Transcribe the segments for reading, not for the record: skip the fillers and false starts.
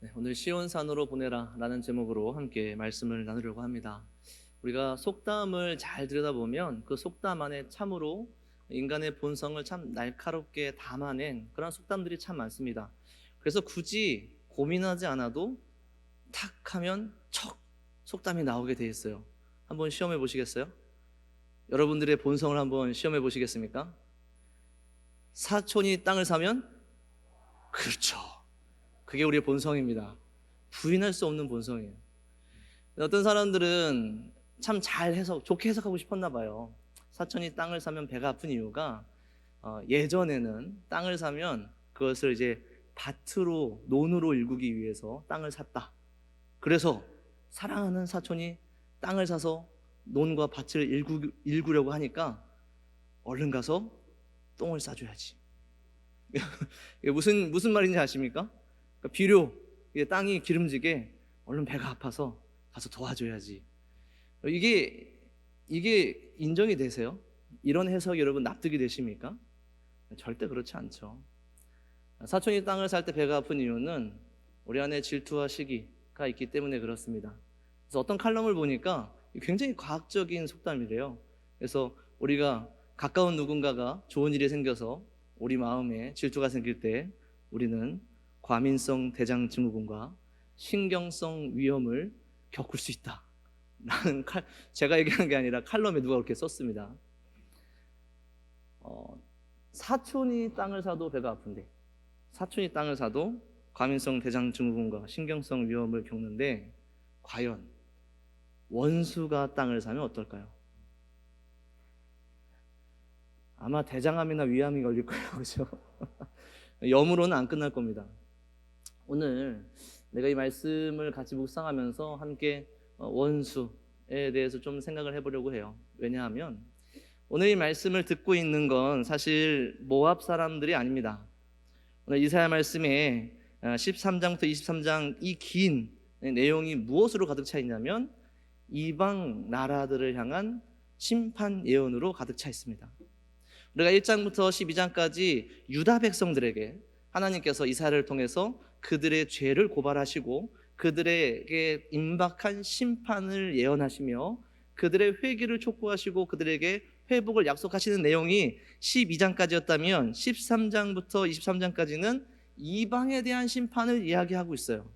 네, 오늘 시온산으로 보내라 라는 제목으로 함께 말씀을 나누려고 합니다. 우리가 속담을 잘 들여다보면 그 속담 안에 참으로 인간의 본성을 참 날카롭게 담아낸 그런 속담들이 참 많습니다. 그래서 굳이 고민하지 않아도 탁 하면 척 속담이 나오게 돼 있어요. 한번 시험해 보시겠어요? 여러분들의 본성을 한번 시험해 보시겠습니까? 사촌이 땅을 사면 그렇죠. 그게 우리의 본성입니다. 부인할 수 없는 본성이에요. 어떤 사람들은 참 잘 해석, 좋게 해석하고 싶었나 봐요. 사촌이 땅을 사면 배가 아픈 이유가 예전에는 땅을 사면 그것을 이제 밭으로 논으로 일구기 위해서 땅을 샀다. 그래서 사랑하는 사촌이 땅을 사서 논과 밭을 일구려고 하니까 얼른 가서 똥을 싸줘야지. 이게 무슨 말인지 아십니까? 그러니까 비료, 이게 땅이 기름지게 얼른 배가 아파서 가서 도와줘야지. 이게 인정이 되세요? 이런 해석이 여러분 납득이 되십니까? 절대 그렇지 않죠. 사촌이 땅을 살 때 배가 아픈 이유는 우리 안에 질투와 시기가 있기 때문에 그렇습니다. 그래서 어떤 칼럼을 보니까 굉장히 과학적인 속담이래요. 그래서 우리가 가까운 누군가가 좋은 일이 생겨서 우리 마음에 질투가 생길 때 우리는 과민성 대장 증후군과 신경성 위험을 겪을 수 있다 라는 제가 얘기한 게 아니라 칼럼에 누가 그렇게 썼습니다. 사촌이 땅을 사도 배가 아픈데 사촌이 땅을 사도 과민성 대장 증후군과 신경성 위험을 겪는데 과연 원수가 땅을 사면 어떨까요? 아마 대장암이나 위암이 걸릴 거예요. 그렇죠? 염으로는 안 끝날 겁니다. 오늘 내가 이 말씀을 같이 묵상하면서 함께 원수에 대해서 좀 생각을 해보려고 해요. 왜냐하면 오늘 이 말씀을 듣고 있는 건 사실 모압 사람들이 아닙니다. 오늘 이사야 말씀에 13장부터 23장 이 긴 내용이 무엇으로 가득 차 있냐면 이방 나라들을 향한 심판 예언으로 가득 차 있습니다. 우리가 1장부터 12장까지 유다 백성들에게 하나님께서 이사야를 통해서 그들의 죄를 고발하시고 그들에게 임박한 심판을 예언하시며 그들의 회개를 촉구하시고 그들에게 회복을 약속하시는 내용이 12장까지였다면 13장부터 23장까지는 이방에 대한 심판을 이야기하고 있어요.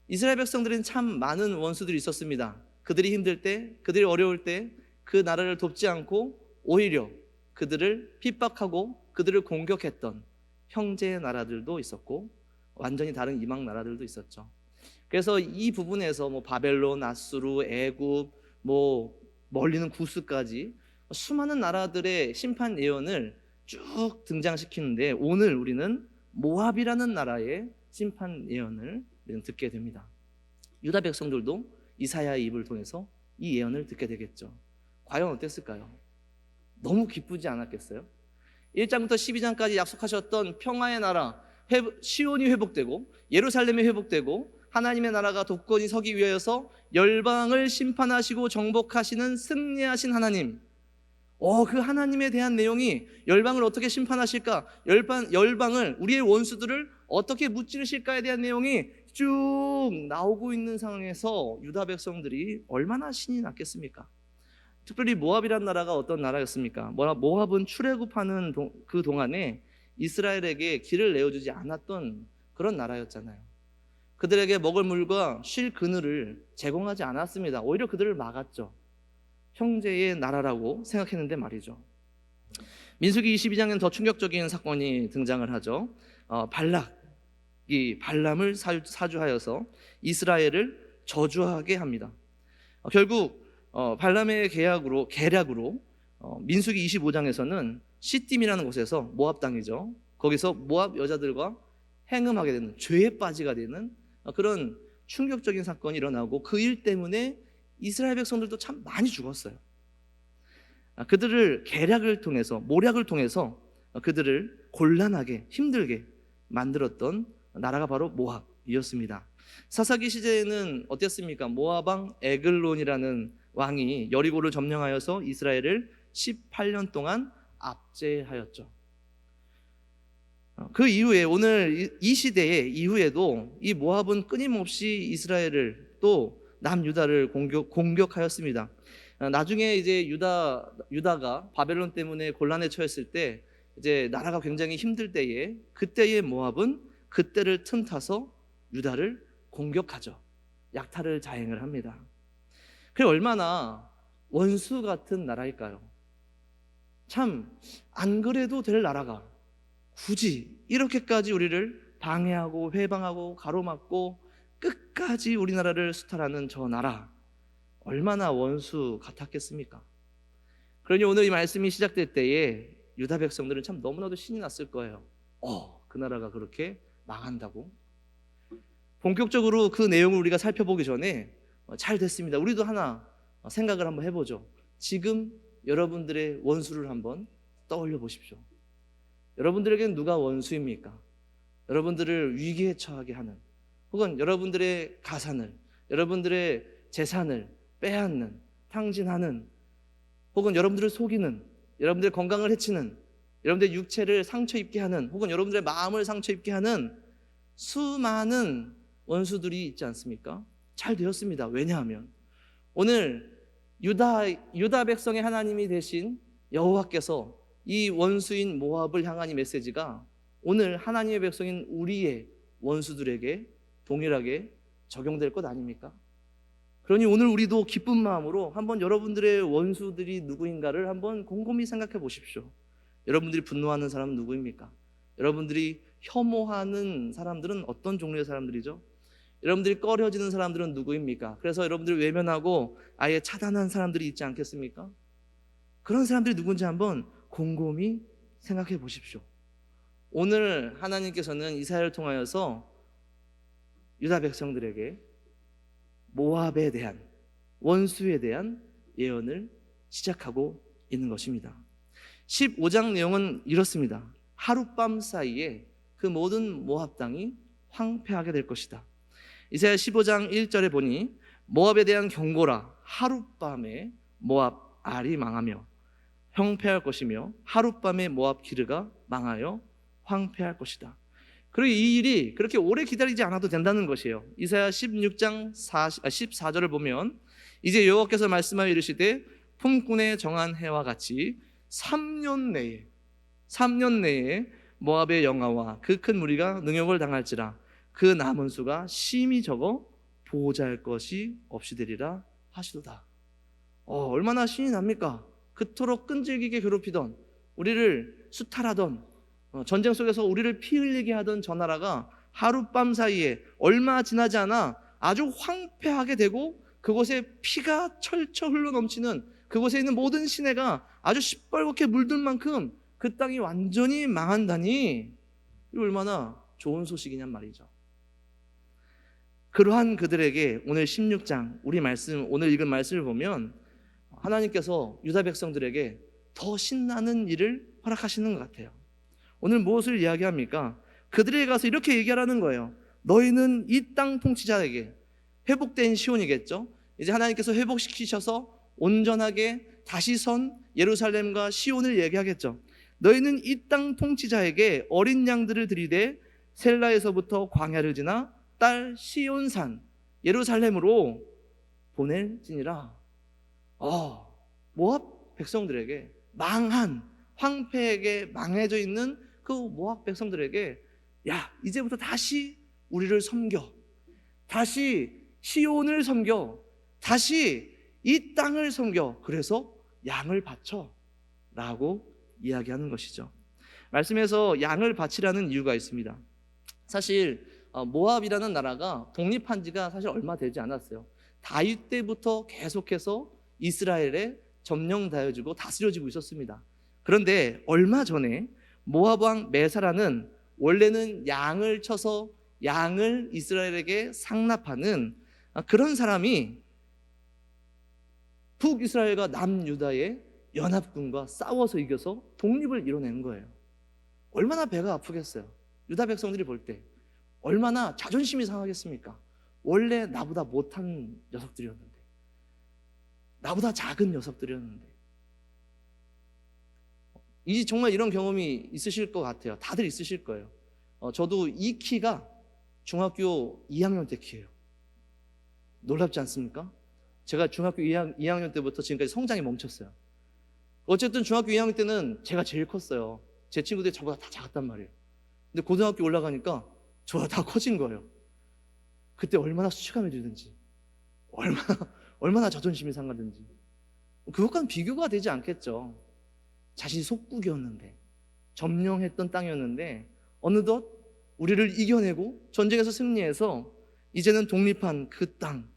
이스라엘 백성들은 참 많은 원수들이 있었습니다. 그들이 힘들 때, 그들이 어려울 때 그 나라를 돕지 않고 오히려 그들을 핍박하고 그들을 공격했던 형제의 나라들도 있었고 완전히 다른 이방 나라들도 있었죠. 그래서 이 부분에서 바벨론, 아수르, 애굽, 멀리는 구스까지 수많은 나라들의 심판 예언을 쭉 등장시키는데 오늘 우리는 모압이라는 나라의 심판 예언을 우리는 듣게 됩니다. 유다 백성들도 이사야의 입을 통해서 이 예언을 듣게 되겠죠. 과연 어땠을까요? 너무 기쁘지 않았겠어요? 1장부터 12장까지 약속하셨던 평화의 나라 시온이 회복되고 예루살렘이 회복되고 하나님의 나라가 독권이 서기 위하여서 열방을 심판하시고 정복하시는 승리하신 하나님, 그 하나님에 대한 내용이 열방을 어떻게 심판하실까, 열방을 우리의 원수들을 어떻게 무찌르실까에 대한 내용이 쭉 나오고 있는 상황에서 유다 백성들이 얼마나 신이 났겠습니까? 특별히 모압이란 나라가 어떤 나라였습니까? 모압은 출애굽하는 그 동안에 이스라엘에게 길을 내어주지 않았던 그런 나라였잖아요. 그들에게 먹을 물과 쉴 그늘을 제공하지 않았습니다. 오히려 그들을 막았죠. 형제의 나라라고 생각했는데 말이죠. 민수기 22장에는 더 충격적인 사건이 등장을 하죠. 발락이 발람을 사주하여서 이스라엘을 저주하게 합니다. 결국 발람의 계략으로 민수기 25장에서는 시딤이라는 곳에서 모압 땅이죠. 거기서 모압 여자들과 행음하게 되는, 죄에 빠지게 되는 그런 충격적인 사건이 일어나고 그 일 때문에 이스라엘 백성들도 참 많이 죽었어요. 그들을 계략을 통해서, 모략을 통해서 그들을 곤란하게 힘들게 만들었던 나라가 바로 모압이었습니다. 사사기 시대에는 어땠습니까? 모압 왕 에글론이라는 왕이 여리고를 점령하여서 이스라엘을 18년 동안 압제하였죠. 그 이후에 오늘 이 시대의 이후에도 이 모압은 끊임없이 이스라엘을 또 남유다를 공격하였습니다. 나중에 이제 유다가 바벨론 때문에 곤란에 처했을 때 이제 나라가 굉장히 힘들 때에 그때의 모압은 그때를 틈타서 유다를 공격하죠. 약탈을 자행을 합니다. 그게 얼마나 원수 같은 나라일까요? 참 안 그래도 될 나라가 굳이 이렇게까지 우리를 방해하고 회방하고 가로막고 끝까지 우리나라를 수탈하는 저 나라, 얼마나 원수 같았겠습니까? 그러니 오늘 이 말씀이 시작될 때에 유다 백성들은 참 너무나도 신이 났을 거예요. 그 나라가 그렇게 망한다고? 본격적으로 그 내용을 우리가 살펴보기 전에 잘 됐습니다. 우리도 하나 생각을 한번 해보죠. 지금 여러분들의 원수를 한번 떠올려 보십시오. 여러분들에게는 누가 원수입니까? 여러분들을 위기에 처하게 하는, 혹은 여러분들의 가산을, 여러분들의 재산을 빼앗는, 탕진하는, 혹은 여러분들을 속이는, 여러분들의 건강을 해치는, 여러분들의 육체를 상처 입게 하는, 혹은 여러분들의 마음을 상처 입게 하는 수많은 원수들이 있지 않습니까? 잘 되었습니다. 왜냐하면 오늘 유다 백성의 하나님이 되신 여호와께서 이 원수인 모압을 향한 이 메시지가 오늘 하나님의 백성인 우리의 원수들에게 동일하게 적용될 것 아닙니까? 그러니 오늘 우리도 기쁜 마음으로 한번 여러분들의 원수들이 누구인가를 한번 곰곰이 생각해 보십시오. 여러분들이 분노하는 사람은 누구입니까? 여러분들이 혐오하는 사람들은 어떤 종류의 사람들이죠? 여러분들이 꺼려지는 사람들은 누구입니까? 그래서 여러분들이 외면하고 아예 차단한 사람들이 있지 않겠습니까? 그런 사람들이 누군지 한번 곰곰이 생각해 보십시오. 오늘 하나님께서는 이사야를 통하여서 유다 백성들에게 모압에 대한, 원수에 대한 예언을 시작하고 있는 것입니다. 15장 내용은 이렇습니다. 하룻밤 사이에 그 모든 모압 땅이 황폐하게 될 것이다. 이사야 15장 1절에 보니 모압에 대한 경고라. 하룻밤에 모압 알이 망하며 황폐할 것이며 하룻밤에 모압 기르가 망하여 황폐할 것이다. 그리고 이 일이 그렇게 오래 기다리지 않아도 된다는 것이에요. 이사야 16장 14절을 보면 이제 여호와께서 말씀하여 이르시되 품꾼에 정한 해와 같이 3년 내에 모압의 영화와 그 큰 무리가 능욕을 당할지라. 그 남은 수가 심히 적어 보잘 것이 없이 되리라 하시도다. 얼마나 신이 납니까? 그토록 끈질기게 괴롭히던, 우리를 수탈하던, 전쟁 속에서 우리를 피 흘리게 하던 저 나라가 하룻밤 사이에 얼마 지나지 않아 아주 황폐하게 되고 그곳에 피가 철철 흘러넘치는, 그곳에 있는 모든 시내가 아주 시뻘겋게 물들 만큼 그 땅이 완전히 망한다니, 이거 얼마나 좋은 소식이냔 말이죠. 그러한 그들에게 오늘 16장 오늘 읽은 말씀을 보면 하나님께서 유다 백성들에게 더 신나는 일을 허락하시는 것 같아요. 오늘 무엇을 이야기합니까? 그들에게 가서 이렇게 얘기하라는 거예요. 너희는 이 땅 통치자에게, 회복된 시온이겠죠. 이제 하나님께서 회복시키셔서 온전하게 다시 선 예루살렘과 시온을 얘기하겠죠. 너희는 이 땅 통치자에게 어린 양들을 들이되 셀라에서부터 광야를 지나 딸 시온산 예루살렘으로 보낼지니라. 모압 백성들에게, 황폐하게 망해져 있는 그 모압 백성들에게, 야, 이제부터 다시 우리를 섬겨, 다시 시온을 섬겨, 다시 이 땅을 섬겨, 그래서 양을 바쳐 라고 이야기하는 것이죠. 말씀에서 양을 바치라는 이유가 있습니다. 사실 모압이라는 나라가 독립한 지가 사실 얼마 되지 않았어요. 다윗 때부터 계속해서 이스라엘에 점령되어지고 다스려지고 있었습니다. 그런데 얼마 전에 모압 왕 메사라는, 원래는 양을 쳐서 양을 이스라엘에게 상납하는 그런 사람이 북이스라엘과 남유다의 연합군과 싸워서 이겨서 독립을 이뤄낸 거예요. 얼마나 배가 아프겠어요. 유다 백성들이 볼 때 얼마나 자존심이 상하겠습니까? 원래 나보다 못한 녀석들이었는데, 나보다 작은 녀석들이었는데. 정말 이런 경험이 있으실 것 같아요. 다들 있으실 거예요. 저도 이 키가 중학교 2학년 때 키예요. 놀랍지 않습니까? 제가 중학교 2학년 때부터 지금까지 성장이 멈췄어요. 어쨌든 중학교 2학년 때는 제가 제일 컸어요. 제 친구들이 저보다 다 작았단 말이에요. 근데 고등학교 올라가니까 저보다 다 커진 거예요. 그때 얼마나 수치감이 들든지, 얼마나 자존심이 상하든지, 그것과는 비교가 되지 않겠죠. 자신이 속국이었는데, 점령했던 땅이었는데 어느덧 우리를 이겨내고 전쟁에서 승리해서 이제는 독립한 그 땅,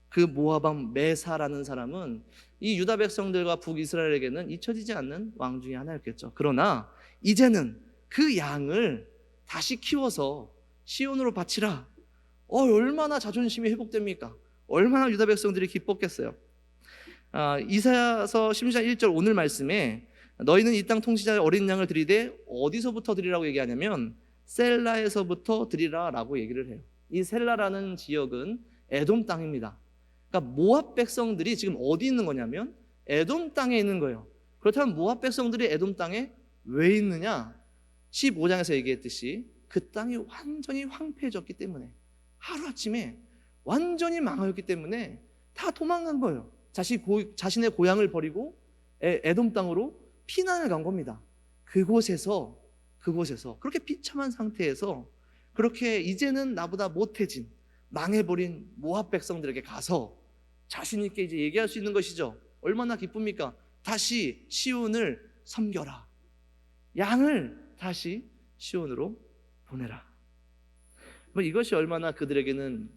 그 모압 왕 메사라는 사람은 이 유다 백성들과 북이스라엘에게는 잊혀지지 않는 왕 중에 하나였겠죠. 그러나 이제는 그 양을 다시 키워서 시온으로 바치라. 얼마나 자존심이 회복됩니까? 얼마나 유다 백성들이 기뻤겠어요. 이사야서 10장 1절 오늘 말씀에 너희는 이 땅 통치자의 어린 양을 드리되 어디서부터 드리라고 얘기하냐면 셀라에서부터 드리라라고 얘기를 해요. 이 셀라라는 지역은 에돔 땅입니다. 그러니까 모압 백성들이 지금 어디 있는 거냐면 에돔 땅에 있는 거예요. 그렇다면 모압 백성들이 에돔 땅에 왜 있느냐? 15장에서 얘기했듯이 그 땅이 완전히 황폐해졌기 때문에, 하루아침에 완전히 망하였기 때문에 다 도망간 거예요. 자신의 고향을 버리고 에돔 땅으로 피난을 간 겁니다. 그곳에서 그렇게 비참한 상태에서 그렇게 이제는 나보다 못해진 망해버린 모압 백성들에게 가서 자신 있게 이제 얘기할 수 있는 것이죠. 얼마나 기쁩니까? 다시 시온을 섬겨라. 양을 다시 시온으로 보내라. 이것이 얼마나 그들에게는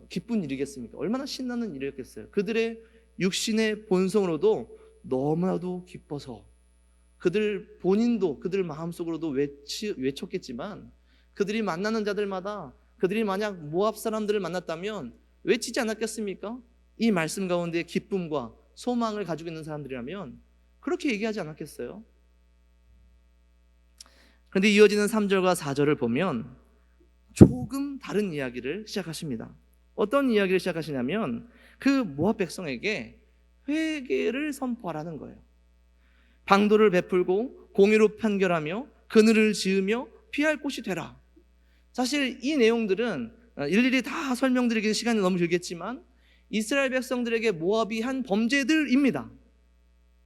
기쁜 일이겠습니까? 얼마나 신나는 일이었겠어요. 그들의 육신의 본성으로도 너무나도 기뻐서 그들 본인도 그들 마음속으로도 외쳤겠지만 그들이 만나는 자들마다 그들이 만약 모압 사람들을 만났다면 외치지 않았겠습니까? 이 말씀 가운데 기쁨과 소망을 가지고 있는 사람들이라면 그렇게 얘기하지 않았겠어요? 그런데 이어지는 3절과 4절을 보면 조금 다른 이야기를 시작하십니다. 어떤 이야기를 시작하시냐면 그 모압 백성에게 회개를 선포하라는 거예요. 방도를 베풀고 공의로 판결하며 그늘을 지으며 피할 곳이 되라. 사실 이 내용들은 일일이 다 설명드리기는 시간이 너무 길겠지만 이스라엘 백성들에게 모압이 한 범죄들입니다.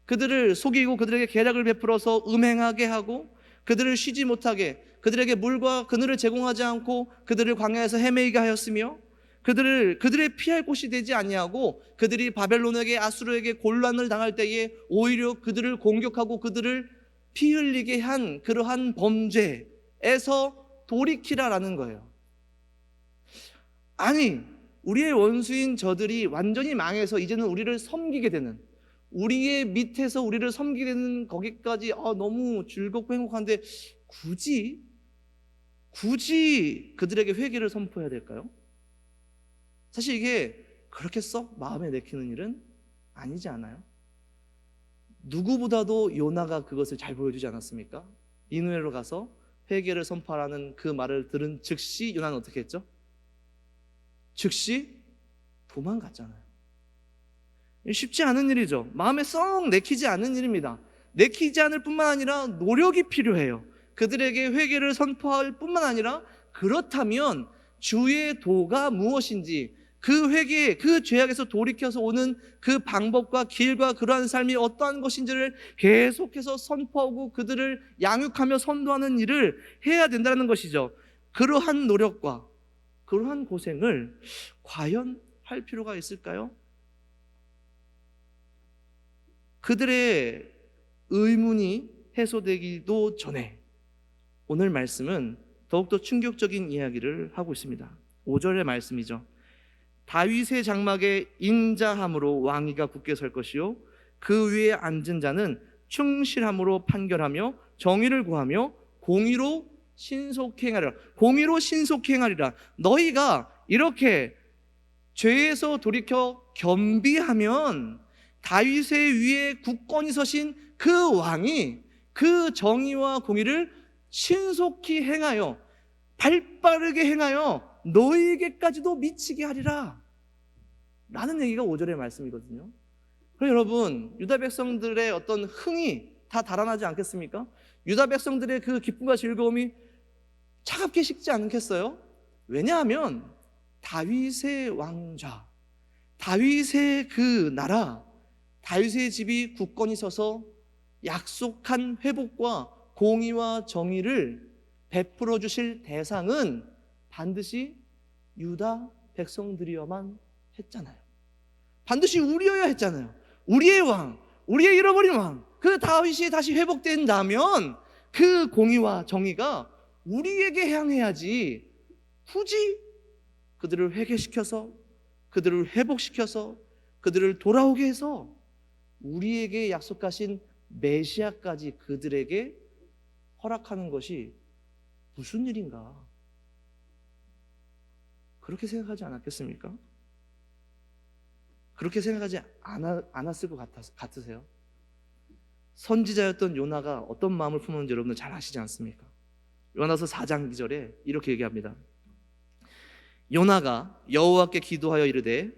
그들을 속이고 그들에게 계략을 베풀어서 음행하게 하고 그들을 쉬지 못하게, 그들에게 물과 그늘을 제공하지 않고 그들을 광야에서 헤매이게 하였으며 그들의 피할 곳이 되지 아니하고 그들이 바벨론에게 아수르에게 곤란을 당할 때에 오히려 그들을 공격하고 그들을 피 흘리게 한 그러한 범죄에서 돌이키라라는 거예요. 아니, 우리의 원수인 저들이 완전히 망해서 이제는 우리를 섬기게 되는, 우리의 밑에서 우리를 섬기게 되는 거기까지 너무 즐겁고 행복한데 굳이 그들에게 회개를 선포해야 될까요? 사실 이게 그렇게 썩 마음에 내키는 일은 아니지 않아요? 누구보다도 요나가 그것을 잘 보여주지 않았습니까? 니느웨로 가서 회개를 선포하라는 그 말을 들은 즉시 요나는 어떻게 했죠? 즉시 도망갔잖아요. 쉽지 않은 일이죠. 마음에 썩 내키지 않는 일입니다. 내키지 않을 뿐만 아니라 노력이 필요해요. 그들에게 회개를 선포할 뿐만 아니라 그렇다면 주의 도가 무엇인지, 그 회개, 그 죄악에서 돌이켜서 오는 그 방법과 길과 그러한 삶이 어떠한 것인지를 계속해서 선포하고 그들을 양육하며 선도하는 일을 해야 된다는 것이죠. 그러한 노력과 그러한 고생을 과연 할 필요가 있을까요? 그들의 의문이 해소되기도 전에 오늘 말씀은 더욱더 충격적인 이야기를 하고 있습니다. 5절의 말씀이죠. 다윗의 장막에 인자함으로 왕위가 굳게 설 것이요 그 위에 앉은 자는 충실함으로 판결하며 정의를 구하며 공의로 신속히 행하리라. 공의로 신속히 행하리라. 너희가 이렇게 죄에서 돌이켜 겸비하면 다윗의 위에 굳건히 서신 그 왕이 그 정의와 공의를 신속히 행하여 발빠르게 행하여 너희에게까지도 미치게 하리라 라는 얘기가 5절의 말씀이거든요. 그럼 여러분, 유다 백성들의 어떤 흥이 다 달아나지 않겠습니까? 유다 백성들의 그 기쁨과 즐거움이 차갑게 식지 않겠어요? 왜냐하면 다윗의 왕좌, 다윗의 그 나라, 다윗의 집이 굳건히 서서 약속한 회복과 공의와 정의를 베풀어 주실 대상은 반드시 유다 백성들이어만 했잖아요. 반드시 우리여야 했잖아요. 우리의 왕, 우리의 잃어버린 왕, 그 다윗이 다시 회복된다면 그 공의와 정의가 우리에게 향해야지, 굳이 그들을 회개시켜서, 그들을 회복시켜서, 그들을 돌아오게 해서 우리에게 약속하신 메시아까지 그들에게 허락하는 것이 무슨 일인가? 그렇게 생각하지 않았겠습니까? 그렇게 생각하지 않았을 것 같으세요? 선지자였던 요나가 어떤 마음을 품었는지 여러분들 잘 아시지 않습니까? 요나서 4장 2절에 이렇게 얘기합니다. 요나가 여호와께 기도하여 이르되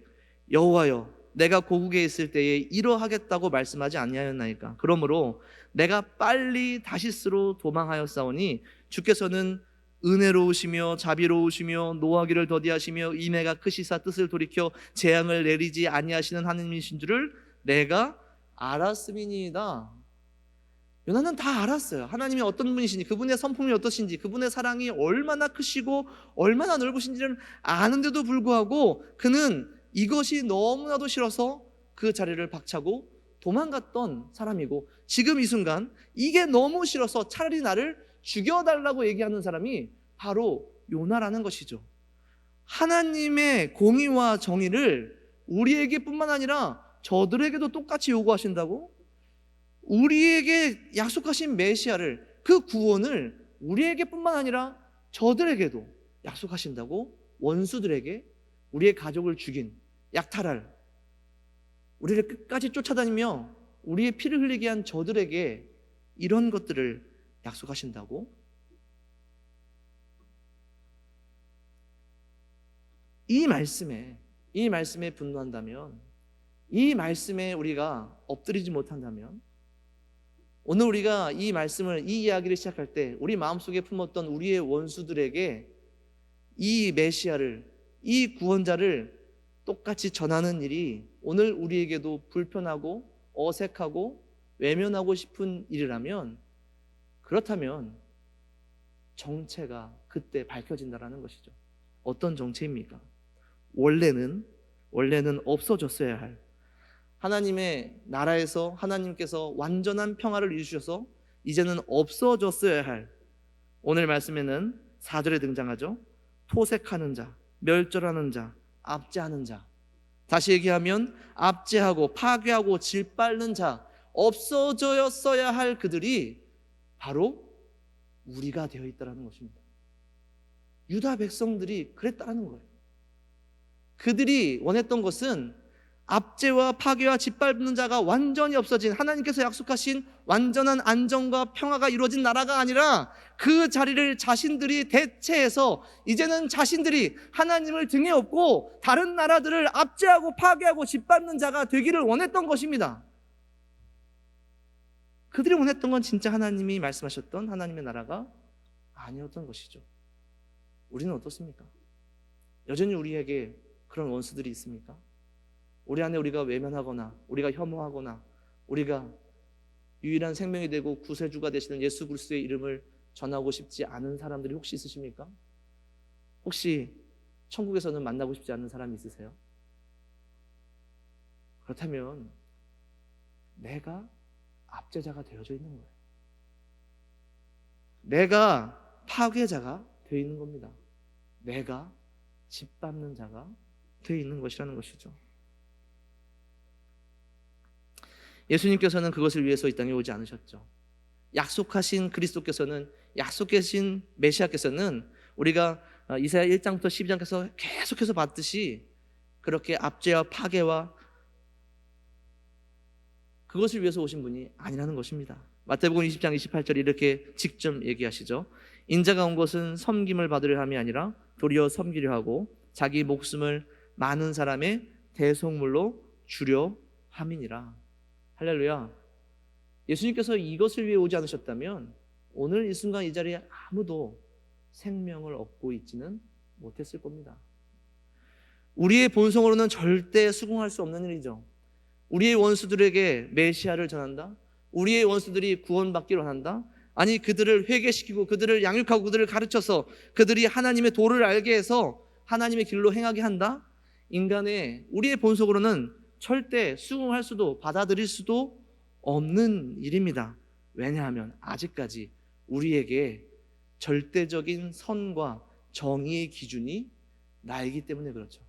여호와여 내가 고국에 있을 때에 이러하겠다고 말씀하지 아니하였나이까. 그러므로 내가 빨리 다시스로 도망하였사오니 주께서는 은혜로우시며 자비로우시며 노하기를 더디하시며 인애가 크시사 뜻을 돌이켜 재앙을 내리지 아니하시는 하느님이신 줄을 내가 알았음이니이다. 요나는 다 알았어요. 하나님이 어떤 분이신지, 그분의 성품이 어떠신지, 그분의 사랑이 얼마나 크시고 얼마나 넓으신지를 아는데도 불구하고 그는 이것이 너무나도 싫어서 그 자리를 박차고 도망갔던 사람이고, 지금 이 순간 이게 너무 싫어서 차라리 나를 죽여달라고 얘기하는 사람이 바로 요나라는 것이죠. 하나님의 공의와 정의를 우리에게 뿐만 아니라 저들에게도 똑같이 요구하신다고? 우리에게 약속하신 메시아를, 그 구원을 우리에게 뿐만 아니라 저들에게도 약속하신다고? 원수들에게, 우리의 가족을 죽인, 약탈할, 우리를 끝까지 쫓아다니며 우리의 피를 흘리게 한 저들에게 이런 것들을 약속하신다고? 이 말씀에 분노한다면, 이 말씀에 우리가 엎드리지 못한다면, 오늘 우리가 이 말씀을, 이 이야기를 시작할 때 우리 마음속에 품었던 우리의 원수들에게 이 메시아를, 이 구원자를 똑같이 전하는 일이 오늘 우리에게도 불편하고 어색하고 외면하고 싶은 일이라면, 그렇다면 정체가 그때 밝혀진다라는 것이죠. 어떤 정체입니까? 원래는 없어졌어야 할, 하나님의 나라에서 하나님께서 완전한 평화를 이루셔서 이제는 없어졌어야 할, 오늘 말씀에는 4절에 등장하죠. 토색하는 자, 멸절하는 자, 압제하는 자. 다시 얘기하면 압제하고 파괴하고 짓밟는 자, 없어졌어야 할 그들이 바로 우리가 되어 있다는 것입니다. 유다 백성들이 그랬다는 거예요. 그들이 원했던 것은 압제와 파괴와 짓밟는 자가 완전히 없어진, 하나님께서 약속하신 완전한 안정과 평화가 이루어진 나라가 아니라 그 자리를 자신들이 대체해서 이제는 자신들이 하나님을 등에 업고 다른 나라들을 압제하고 파괴하고 짓밟는 자가 되기를 원했던 것입니다. 그들이 원했던 건 진짜 하나님이 말씀하셨던 하나님의 나라가 아니었던 것이죠. 우리는 어떻습니까? 여전히 우리에게 그런 원수들이 있습니까? 우리 안에 우리가 외면하거나 우리가 혐오하거나 우리가 유일한 생명이 되고 구세주가 되시는 예수 그리스도의 이름을 전하고 싶지 않은 사람들이 혹시 있으십니까? 혹시 천국에서는 만나고 싶지 않은 사람이 있으세요? 그렇다면 내가 압제자가 되어져 있는 거예요. 내가 파괴자가 되어 있는 겁니다. 내가 짓밟는 자가 되어 있는 것이라는 것이죠. 예수님께서는 그것을 위해서 이 땅에 오지 않으셨죠. 약속하신 그리스도께서는, 약속하신 메시아께서는 우리가 이사야 1장부터 12장에서 계속해서 봤듯이 그렇게 압제와 파괴와 그것을 위해서 오신 분이 아니라는 것입니다. 마태복음 20장 28절 이렇게 직접 얘기하시죠. 인자가 온 것은 섬김을 받으려 함이 아니라 도리어 섬기려 하고 자기 목숨을 많은 사람의 대속물로 주려 함이니라. 할렐루야. 예수님께서 이것을 위해 오지 않으셨다면 오늘 이 순간 이 자리에 아무도 생명을 얻고 있지는 못했을 겁니다. 우리의 본성으로는 절대 수긍할 수 없는 일이죠. 우리의 원수들에게 메시아를 전한다? 우리의 원수들이 구원받기를 원한다? 아니, 그들을 회개시키고 그들을 양육하고 그들을 가르쳐서 그들이 하나님의 도를 알게 해서 하나님의 길로 행하게 한다? 인간의 우리의 본성으로는 절대 수긍할 수도 받아들일 수도 없는 일입니다. 왜냐하면 아직까지 우리에게 절대적인 선과 정의의 기준이 나이기 때문에 그렇죠.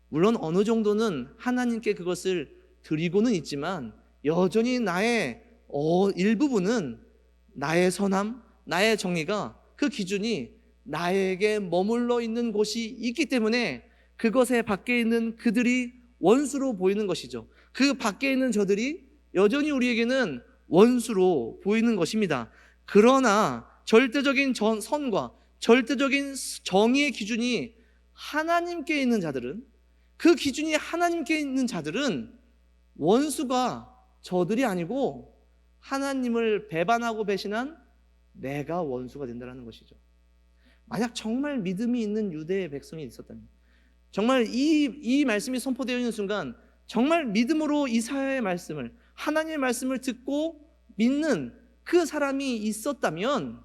물론 어느 정도는 하나님께 그것을 드리고는 있지만 여전히 나의 일부분은 나의 선함, 나의 정의가 그 기준이 나에게 머물러 있는 곳이 있기 때문에 그것에 밖에 있는 그들이 원수로 보이는 것이죠. 그 밖에 있는 저들이 여전히 우리에게는 원수로 보이는 것입니다. 그러나 절대적인 선과 절대적인 정의의 기준이 하나님께 있는 자들은, 그 기준이 하나님께 있는 자들은 원수가 저들이 아니고 하나님을 배반하고 배신한 내가 원수가 된다는 것이죠. 만약 정말 믿음이 있는 유대의 백성이 있었다면, 정말 이 말씀이 선포되어 있는 순간 정말 믿음으로 이사야의 말씀을, 하나님의 말씀을 듣고 믿는 그 사람이 있었다면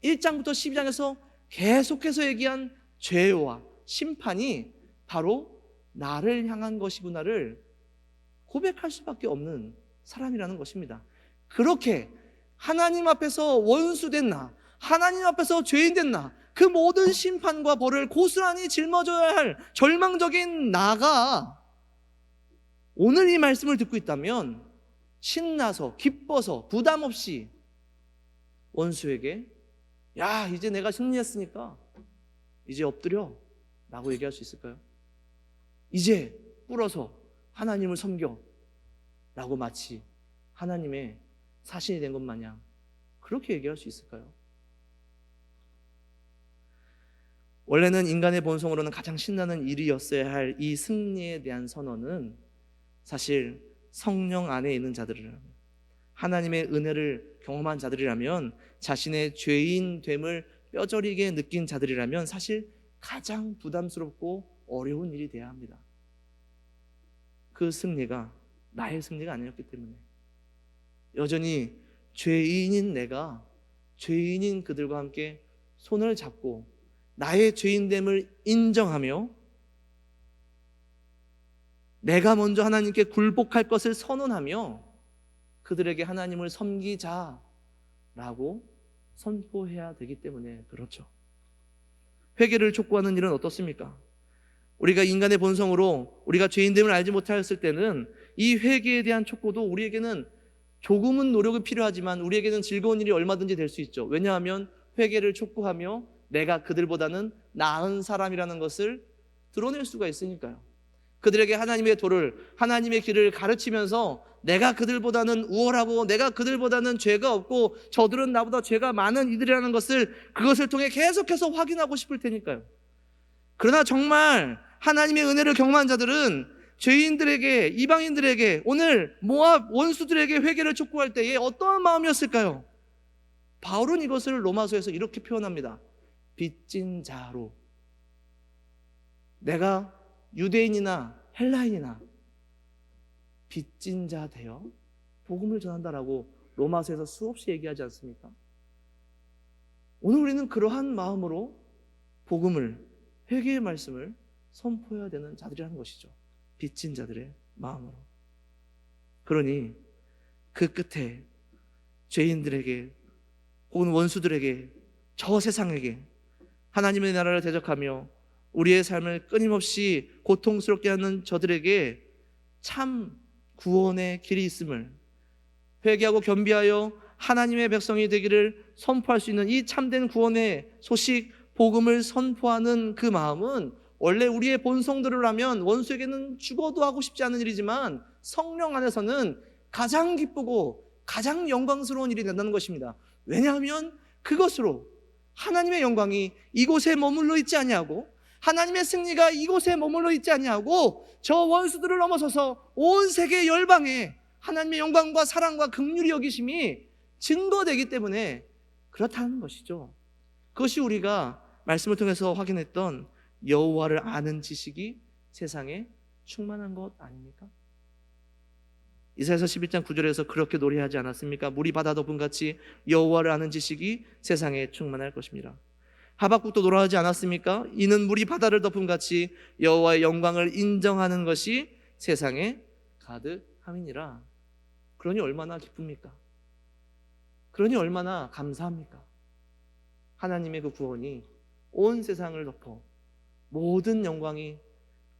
1장부터 12장에서 계속해서 얘기한 죄와 심판이 바로 나를 향한 것이구나를 고백할 수밖에 없는 사람이라는 것입니다. 그렇게 하나님 앞에서 원수된 나, 하나님 앞에서 죄인된 나, 그 모든 심판과 벌을 고스란히 짊어져야 할 절망적인 나가 오늘 이 말씀을 듣고 있다면 신나서 기뻐서 부담 없이 원수에게 야, 이제 내가 승리했으니까 이제 엎드려 라고 얘기할 수 있을까요? 이제 꿇어서 하나님을 섬겨 라고 마치 하나님의 사신이 된 것 마냥 그렇게 얘기할 수 있을까요? 원래는 인간의 본성으로는 가장 신나는 일이었어야 할 이 승리에 대한 선언은 사실 성령 안에 있는 자들이라면, 하나님의 은혜를 경험한 자들이라면, 자신의 죄인됨을 뼈저리게 느낀 자들이라면 사실 가장 부담스럽고 어려운 일이 돼야 합니다. 그 승리가 나의 승리가 아니었기 때문에 여전히 죄인인 내가 죄인인 그들과 함께 손을 잡고 나의 죄인됨을 인정하며 내가 먼저 하나님께 굴복할 것을 선언하며 그들에게 하나님을 섬기자라고 선포해야 되기 때문에 그렇죠. 회개를 촉구하는 일은 어떻습니까? 우리가 인간의 본성으로 우리가 죄인됨을 알지 못하였을 때는 이 회개에 대한 촉구도 우리에게는 조금은 노력이 필요하지만 우리에게는 즐거운 일이 얼마든지 될 수 있죠. 왜냐하면 회개를 촉구하며 내가 그들보다는 나은 사람이라는 것을 드러낼 수가 있으니까요. 그들에게 하나님의 도를, 하나님의 길을 가르치면서 내가 그들보다는 우월하고 내가 그들보다는 죄가 없고 저들은 나보다 죄가 많은 이들이라는 것을 그것을 통해 계속해서 확인하고 싶을 테니까요. 그러나 정말 하나님의 은혜를 경험한 자들은 죄인들에게, 이방인들에게, 오늘 모압 원수들에게 회개를 촉구할 때에 어떠한 마음이었을까요? 바울은 이것을 로마서에서 이렇게 표현합니다. 빚진 자로, 내가 유대인이나 헬라인이나 빚진 자 되어 복음을 전한다라고 로마서에서 수없이 얘기하지 않습니까? 오늘 우리는 그러한 마음으로 복음을, 회개의 말씀을 선포해야 되는 자들이라는 것이죠. 빚진 자들의 마음으로. 그러니 그 끝에 죄인들에게 혹은 원수들에게, 저 세상에게 하나님의 나라를 대적하며 우리의 삶을 끊임없이 고통스럽게 하는 저들에게 참 구원의 길이 있음을, 회개하고 겸비하여 하나님의 백성이 되기를 선포할 수 있는 이 참된 구원의 소식, 복음을 선포하는 그 마음은 원래 우리의 본성대로라면 원수에게는 죽어도 하고 싶지 않은 일이지만 성령 안에서는 가장 기쁘고 가장 영광스러운 일이 된다는 것입니다. 왜냐하면 그것으로 하나님의 영광이 이곳에 머물러 있지 아니하고 하나님의 승리가 이곳에 머물러 있지 아니하고 저 원수들을 넘어서서 온 세계 열방에 하나님의 영광과 사랑과 긍휼이 여기심이 증거되기 때문에 그렇다는 것이죠. 그것이 우리가 말씀을 통해서 확인했던 여호와를 아는 지식이 세상에 충만한 것 아닙니까? 이사야서 11장 9절에서 그렇게 노래하지 않았습니까? 물이 바다 덮음 같이 여호와를 아는 지식이 세상에 충만할 것입니다. 하박국도 노래하지 않았습니까? 이는 물이 바다를 덮음 같이 여호와의 영광을 인정하는 것이 세상에 가득함이니라. 그러니 얼마나 기쁩니까? 그러니 얼마나 감사합니까? 하나님의 그 구원이 온 세상을 덮어 모든 영광이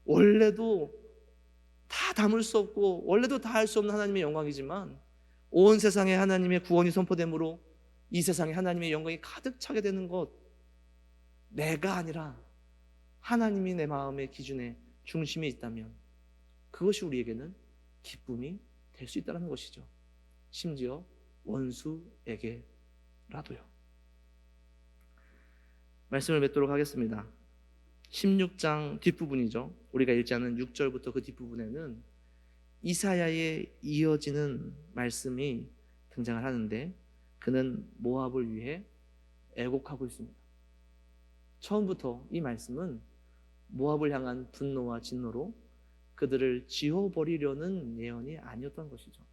원래도 다 담을 수 없고 원래도 다 할 수 없는 하나님의 영광이지만 온 세상에 하나님의 구원이 선포됨으로 이 세상에 하나님의 영광이 가득 차게 되는 것, 내가 아니라 하나님이 내 마음의 기준에 중심에 있다면 그것이 우리에게는 기쁨이 될 수 있다는 것이죠. 심지어 원수에게라도요. 말씀을 맺도록 하겠습니다. 16장 뒷부분이죠. 우리가 읽지 않은 6절부터 그 뒷부분에는 이사야에 이어지는 말씀이 등장을 하는데 그는 모압을 위해 애곡하고 있습니다. 처음부터 이 말씀은 모압을 향한 분노와 진노로 그들을 지워버리려는 예언이 아니었던 것이죠.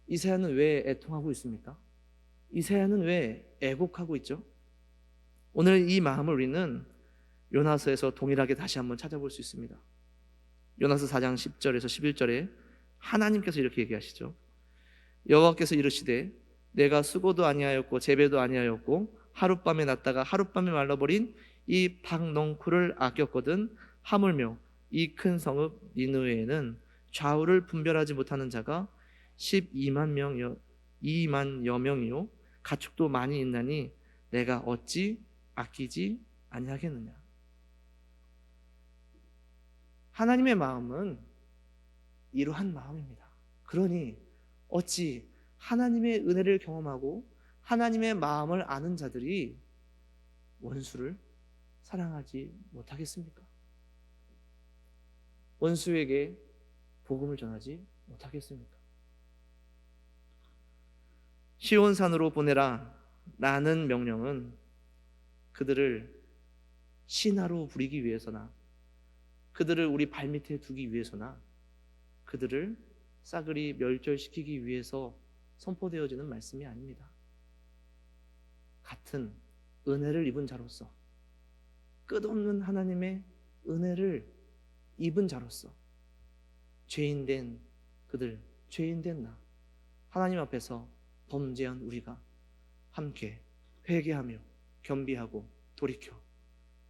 이사야는 왜 애통하고 있습니까? 이사야는 왜 애곡하고 있죠? 오늘 이 마음을 우리는 요나서에서 동일하게 다시 한번 찾아볼 수 있습니다. 요나서 4장 10절에서 11절에 하나님께서 이렇게 얘기하시죠. 여호와께서 이르시되 내가 수고도 아니하였고 재배도 아니하였고 하룻밤에 났다가 하룻밤에 말라버린 이 박넝쿨을 아꼈거든 하물며 이 큰 성읍 니느웨에는 좌우를 분별하지 못하는 자가 2만여 명이요 가축도 많이 있나니 내가 어찌 아끼지 아니하겠느냐. 하나님의 마음은 이러한 마음입니다. 그러니 어찌 하나님의 은혜를 경험하고 하나님의 마음을 아는 자들이 원수를 사랑하지 못하겠습니까? 원수에게 복음을 전하지 못하겠습니까? 시온산으로 보내라 라는 명령은 그들을 신하로 부리기 위해서나 그들을 우리 발밑에 두기 위해서나 그들을 싸그리 멸절시키기 위해서 선포되어지는 말씀이 아닙니다. 같은 은혜를 입은 자로서 끝없는 하나님의 은혜를 입은 자로서 죄인된 그들, 죄인된 나 하나님 앞에서 범죄한 우리가 함께 회개하며 겸비하고 돌이켜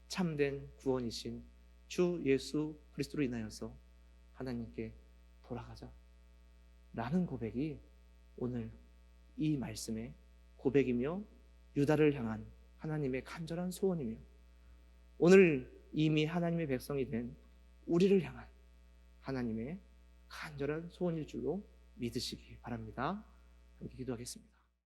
참된 구원이신 주 예수 그리스도로 인하여서 하나님께 돌아가자 라는 고백이 오늘 이 말씀의 고백이며 유다를 향한 하나님의 간절한 소원이며 오늘 이미 하나님의 백성이 된 우리를 향한 하나님의 간절한 소원일 줄로 믿으시기 바랍니다. 함께 기도하겠습니다.